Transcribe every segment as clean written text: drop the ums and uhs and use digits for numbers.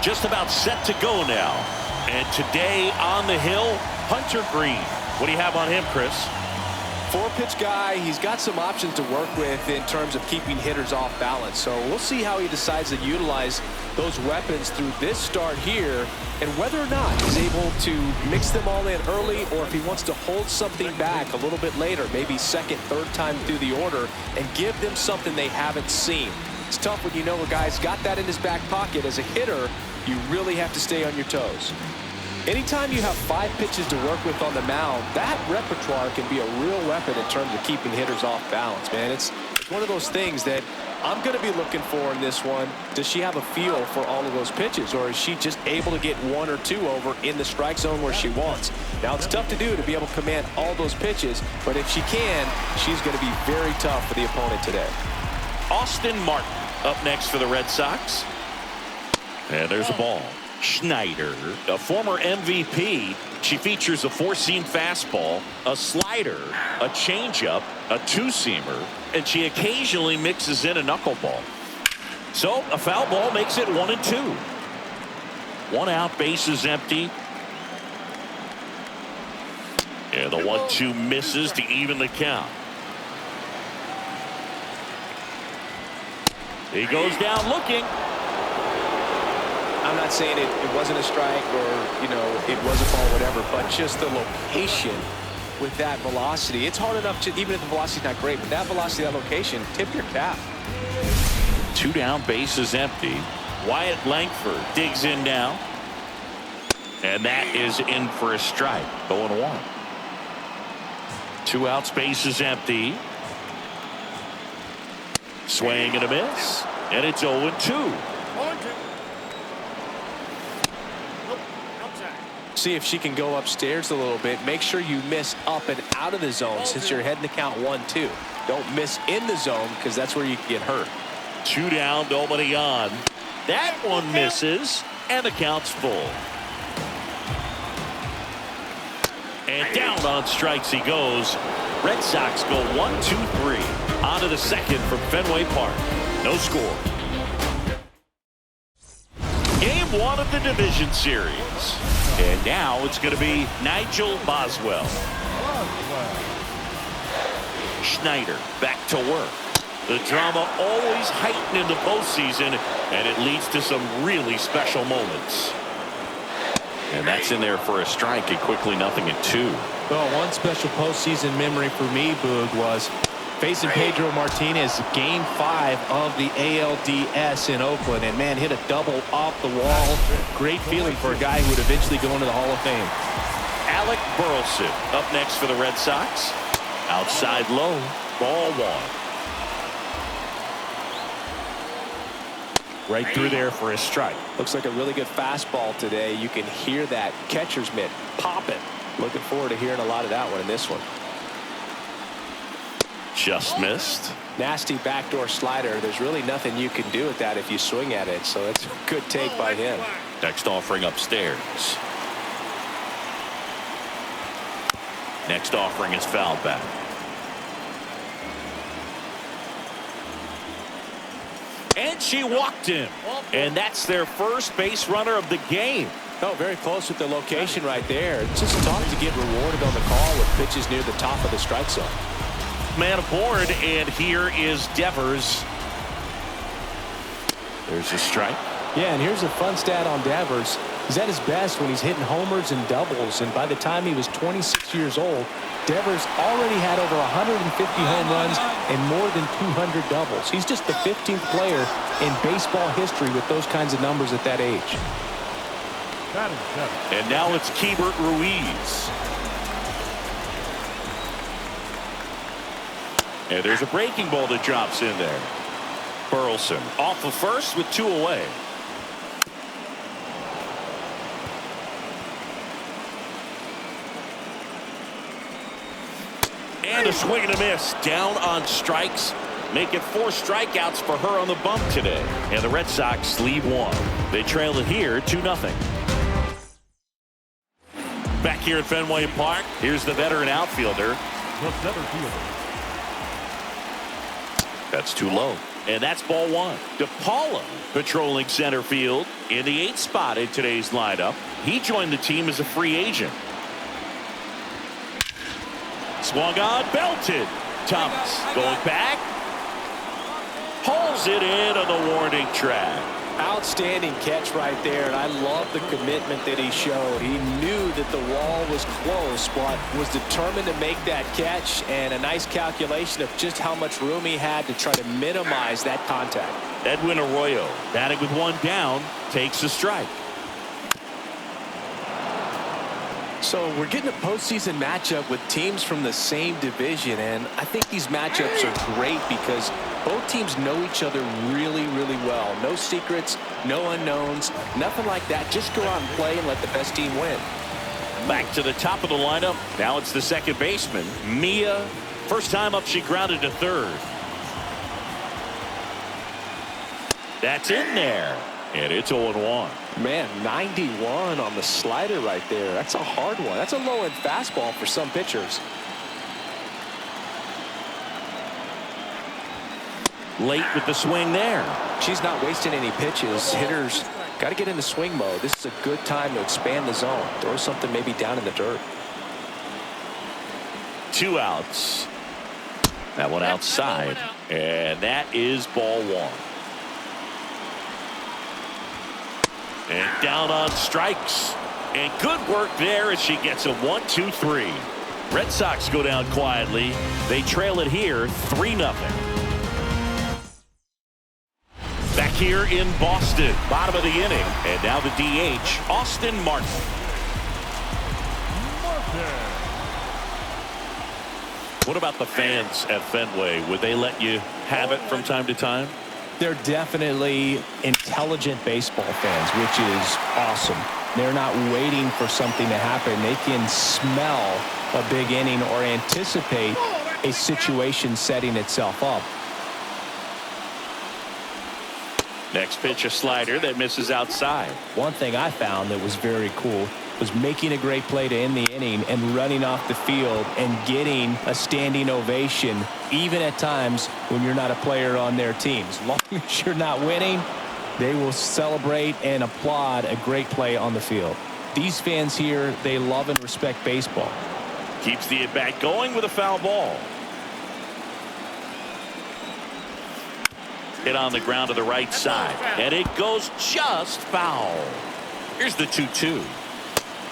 just about set to go now. And today on the hill, Hunter Green. What do you have on him, Chris? 4-pitch guy. He's got some options to work with in terms of keeping hitters off balance. So we'll see how he decides to utilize those weapons through this start here, and whether or not he's able to mix them all in early, or if he wants to hold something back a little bit later, maybe second, third time through the order, and give them something they haven't seen. It's tough when you know a guy's got that in his back pocket. As a hitter, you really have to stay on your toes. Anytime you have 5 pitches to work with on the mound, that repertoire can be a real weapon in terms of keeping hitters off balance, man. It's one of those things that I'm going to be looking for in this one. Does she have a feel for all of those pitches, or is she just able to get 1 or 2 over in the strike zone where she wants? Now, it's tough to do to be able to command all those pitches, but if she can, she's going to be very tough for the opponent today. Austin Martin up next for the Red Sox. And there's a ball. Schneider, a former MVP. She features a 4-seam fastball, a slider, a changeup, a 2-seamer, and she occasionally mixes in a knuckleball. So a foul ball makes it 1-2. 1 out, bases empty. And the 1-2 misses to even the count. He goes down looking. I'm not saying it wasn't a strike, or, you know, it was a ball, whatever, but just the location with that velocity. It's hard enough to, even if the velocity's not great, but that velocity, that location, tip your cap. 2 down, bases empty. Wyatt Langford digs in now. And that is in for a strike. 0-1. 2 outs, bases empty. Swing and a miss. And it's 0-2. See if she can go upstairs a little bit. Make sure you miss up and out of the zone since you're heading to count 1-2. Don't miss in the zone, because that's where you can get hurt. 2 down, nobody on. That one misses, and the count's full. And down on strikes he goes. Red Sox go 1-2-3. On to the second from Fenway Park. No score. Game 1 of the division series. And now it's going to be Nigel Boswell. Schneider back to work. The drama always heightened in the postseason, and it leads to some really special moments. And that's in there for a strike, and quickly 0-2. Well, one special postseason memory for me, Boog, was facing Pedro Martinez, Game 5 of the ALDS in Oakland, and man, hit a double off the wall. Great feeling for a guy who would eventually go into the Hall of Fame. Alec Burleson up next for the Red Sox. Outside low, ball 1. Right through there for a strike. Looks like a really good fastball today. You can hear that catcher's mitt popping. Looking forward to hearing a lot of that one in this one. Just missed. Nasty backdoor slider. There's really nothing you can do with that if you swing at it. So it's a good take by him. Next offering upstairs. Next offering is fouled back. And she walked him. And that's their first base runner of the game. Oh, very close with the location right there. It's just tough to get rewarded on the call with pitches near the top of the strike zone. Man aboard, and here is Devers. There's a strike. Yeah, and here's a fun stat on Devers. He's at his best when he's hitting homers and doubles, and by the time he was 26 years old, Devers already had over 150 home runs and more than 200 doubles. He's just the 15th player in baseball history with those kinds of numbers at that age. And now it's Keibert Ruiz. And there's a breaking ball that drops in there. Burleson off of first with 2 away. And a swing and a miss. Down on strikes. Make it 4 strikeouts for her on the bump today. And the Red Sox lead 1. They trail it here 2-0. Back here at Fenway Park, here's the veteran outfielder. That's too low. and that's ball one. DePaula patrolling center field in the 8th spot in today's lineup. He joined the team as a free agent. Swung on, belted. Thomas going back. Hauls it in on the warning track. Outstanding catch right there, and I love the commitment that he showed. He knew that the wall was close, but was determined to make that catch, and a nice calculation of just how much room he had to try to minimize that contact. Edwin Arroyo, batting with one down, takes a strike. So we're getting a postseason matchup with teams from the same division, and I think these matchups are great because both teams know each other really, really well. No secrets, no unknowns, nothing like that. Just go out and play and let the best team win. Back to the top of the lineup. Now it's the second baseman, Mia. First time up, she grounded to third. That's in there, and it's 0-1. Man, 91 on the slider right there. That's a hard one. That's a low-end fastball for some pitchers. Late with the swing there. She's not wasting any pitches. Hitters got to get into swing mode. This is a good time to expand the zone. Throw something maybe down in the dirt. 2 outs. That one outside, and that is ball one. And down on strikes. And good work there as she gets a 1-2-3. Red Sox go down quietly. They trail it here 3-0. Back here in Boston, bottom of the inning. And now the DH, Austin Martin. What about the fans at Fenway? Would they let you have it from time to time? They're definitely intelligent baseball fans, which is awesome. They're not waiting for something to happen. They can smell a big inning or anticipate a situation setting itself up. Next pitch, a slider that misses outside. One thing I found that was very cool was making a great play to end the inning and running off the field and getting a standing ovation, even at times when you're not a player on their team. As long as you're not winning, they will celebrate and applaud a great play on the field. These fans here, they love and respect baseball. Keeps the at-bat going with a foul ball. Hit on the ground to the right side, and it goes just foul. Here's the 2-2.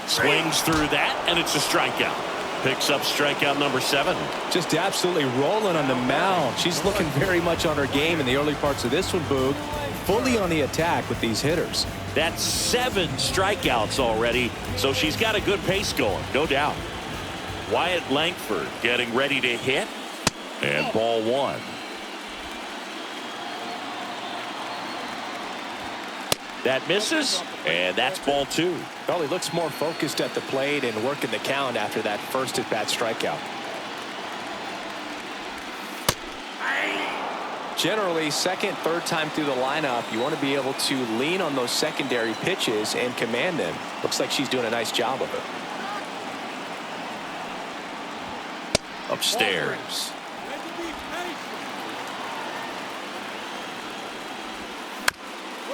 Swings through that, and it's a strikeout. Picks up strikeout number 7. Just absolutely rolling on the mound. She's looking very much on her game in the early parts of this one, Boog. Fully on the attack with these hitters. That's 7 strikeouts already, so she's got a good pace going, no doubt. Wyatt Langford getting ready to hit, and ball one. That misses, and that's ball 2. Well, he looks more focused at the plate and working the count after that first at-bat strikeout. Generally, second, third time through the lineup, you want to be able to lean on those secondary pitches and command them. Looks like she's doing a nice job of it. Upstairs.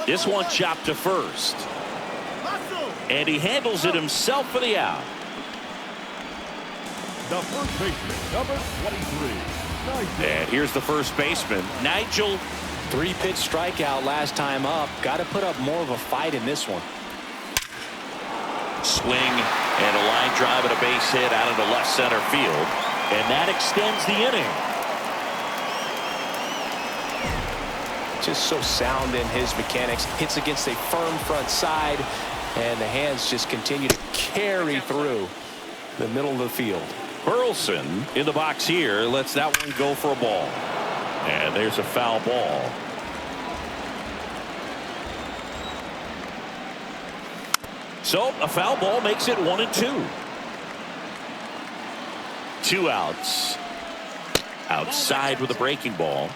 This one chopped to first. And he handles it himself for the out. The first baseman, number 23. And here's the first baseman, Nigel. 3-pitch strikeout last time up. Got to put up more of a fight in this one. Swing and a line drive and a base hit out into left center field. And that extends the inning. Just so sound in his mechanics. Hits against a firm front side, and the hands just continue to carry through the middle of the field. Burleson in the box here lets that one go for a ball. And there's a foul ball. So a foul ball makes it 1-2. 2 outs. Outside with a breaking ball.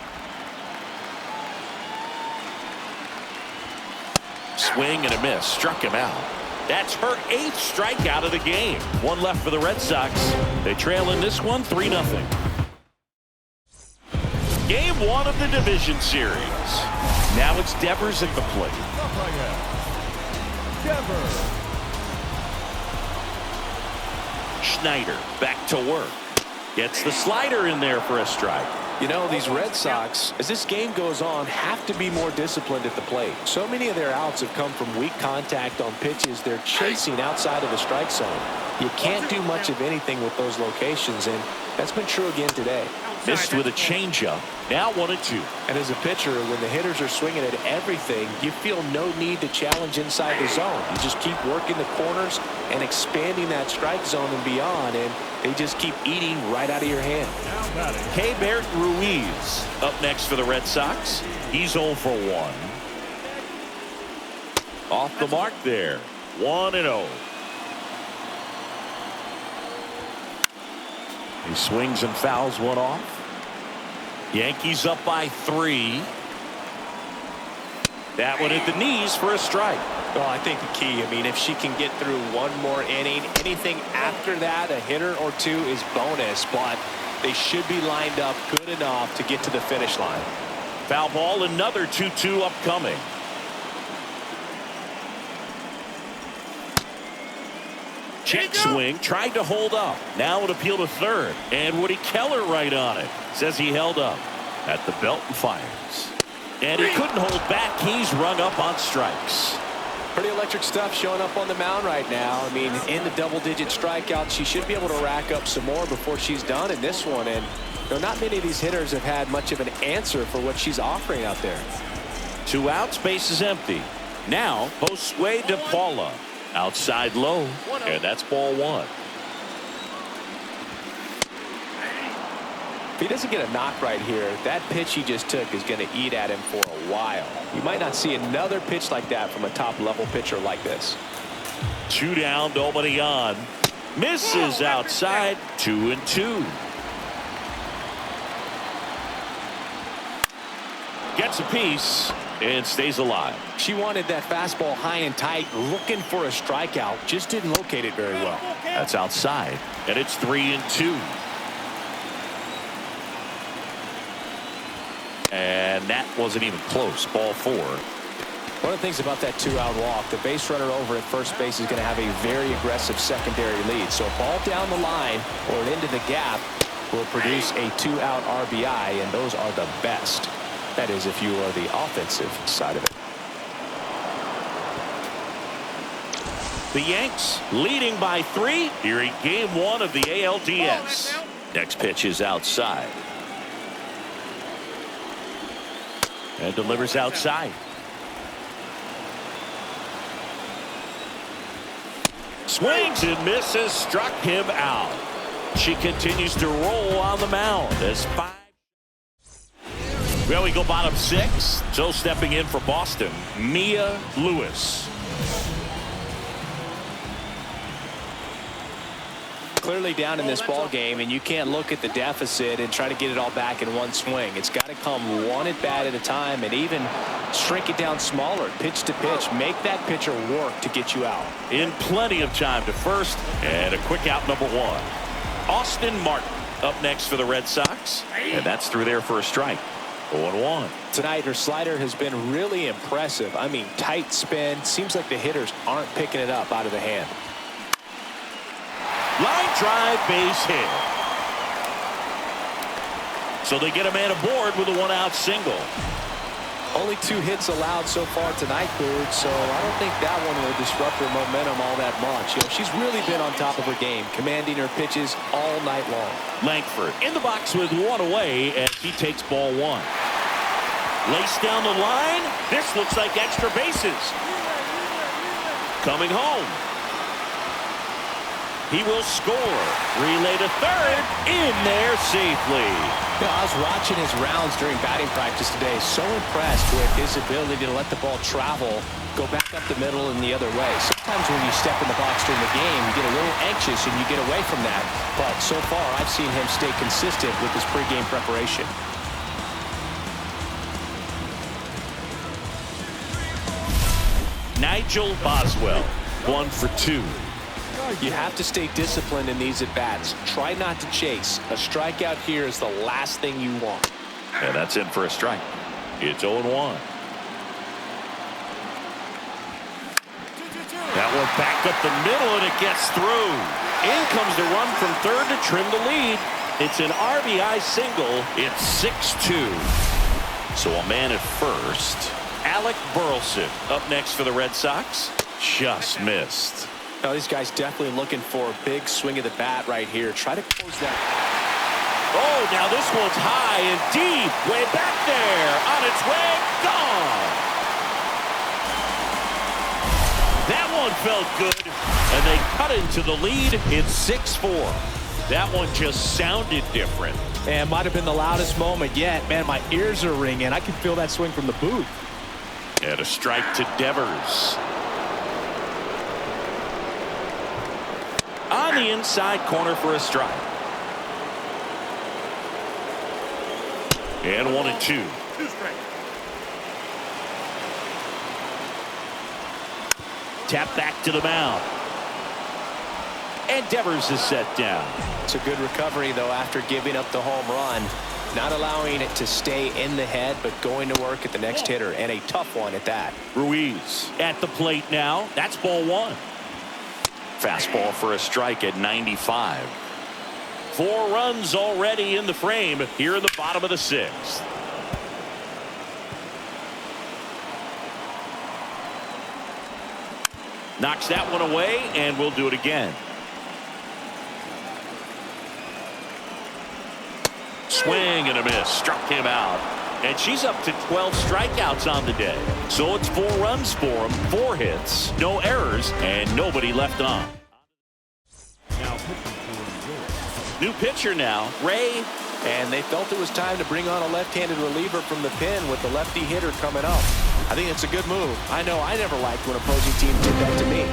Swing and a miss. Struck him out. That's her 8th strikeout of the game. 1 left for the Red Sox. They trail in this one 3-0. Game 1 of the division series. Now it's Devers at the plate. Devers. Schneider back to work. Gets the slider in there for a strike. You know, these Red Sox, as this game goes on, have to be more disciplined at the plate. So many of their outs have come from weak contact on pitches they're chasing outside of the strike zone. You can't do much of anything with those locations, and that's been true again today. Missed with a changeup. Now 1-2. And as a pitcher, when the hitters are swinging at everything, you feel no need to challenge inside the zone. You just keep working the corners and expanding that strike zone and beyond, and they just keep eating right out of your hand. Hagibis Ruiz up next for the Red Sox. He's 0 for 1. Off the mark there. 1-0. He swings and fouls one off. Yankees up by 3. That one at the knees for a strike. Well, I think the key, I mean, if she can get through one more inning, anything after that, a hitter or two is bonus, but they should be lined up good enough to get to the finish line. Foul ball, another 2-2 upcoming. Check swing, tried to hold up. Now an appeal to third. And Woody Keller right on it. Says he held up at the belt and fires. And he couldn't hold back. He's rung up on strikes. Pretty electric stuff showing up on the mound right now. I mean, in the double-digit strikeouts, she should be able to rack up some more before she's done in this one. And you know, not many of these hitters have had much of an answer for what she's offering out there. 2 outs, base is empty. Now, Josue de Paula. Outside low, and that's ball 1. If he doesn't get a knock right here, that pitch he just took is going to eat at him for a while. You might not see another pitch like that from a top-level pitcher like this. 2 down, nobody on. Misses outside, 2-2. Gets a piece and stays alive. She wanted that fastball high and tight, looking for a strikeout. Just didn't locate it very well. That's outside, and it's 3-2. And that wasn't even close. Ball 4. One of the things about that 2-out walk, the base runner over at first base is going to have a very aggressive secondary lead. So a ball down the line or into the gap will produce a 2-out RBI, and those are the best. That is, if you are the offensive side of it. The Yanks leading by 3 here in game 1 of the ALDS. Next pitch is outside. And delivers outside. Swings and misses, struck him out. She continues to roll on the mound as 5. Well, we go bottom 6. So stepping in for Boston, Mia Lewis. Clearly down in this ball game, and you can't look at the deficit and try to get it all back in one swing. It's got to come one at bat at a time, and even shrink it down smaller, pitch to pitch. Make that pitcher work to get you out. In plenty of time to first, and a quick out number 1. Austin Martin up next for the Red Sox, and that's through there for a strike. 0-1. Tonight, her slider has been really impressive. I mean, tight spin. Seems like the hitters aren't picking it up out of the hand. Line drive, base hit. So they get a man aboard with a 1-out single. Only 2 hits allowed so far tonight, Boog, so I don't think that one will disrupt her momentum all that much. You know, she's really been on top of her game, commanding her pitches all night long. Langford in the box with 1 away as he takes ball 1. Laced down the line. This looks like extra bases. Coming home. He will score. Relay to third. In there safely. You know, I was watching his rounds during batting practice today. So impressed with his ability to let the ball travel, go back up the middle and the other way. Sometimes when you step in the box during the game, you get a little anxious and you get away from that. But so far, I've seen him stay consistent with his pregame preparation. Nigel Boswell, 1 for 2. You have to stay disciplined in these at-bats. Try not to chase. A strikeout here is the last thing you want. And that's in for a strike. It's 0-1. That one back up the middle, and it gets through. In comes the run from third to trim the lead. It's an RBI single. It's 6-2. So a man at first. Alec Burleson up next for the Red Sox. Just missed. Now, these guys definitely looking for a big swing of the bat right here. Try to close that. Oh, now this one's high and deep. Way back there. On its way. Gone. That one felt good. And they cut into the lead. It's 6-4. That one just sounded different. And might have been the loudest moment yet. Man, my ears are ringing. I can feel that swing from the booth. And a strike to Devers. On the inside corner for a strike. And 1-2. 2 strikes. Tap back to the mound. And Devers is set down. It's a good recovery, though, after giving up the home run. Not allowing it to stay in the head, but going to work at the next hitter, and a tough one at that. Ruiz at the plate now. That's ball 1. Fastball for a strike at 95. 4 runs already in the frame here in the bottom of the 6th. Knocks that one away, and we'll do it again. Swing and a miss. Struck him out. And she's up to 12 strikeouts on the day. So it's 4 runs for him, 4 hits, no errors, and nobody left on. Now pitching for New pitcher now, Ray. And they felt it was time to bring on a left-handed reliever from the pen with the lefty hitter coming up. I think it's a good move. I know I never liked when opposing teams did that to me.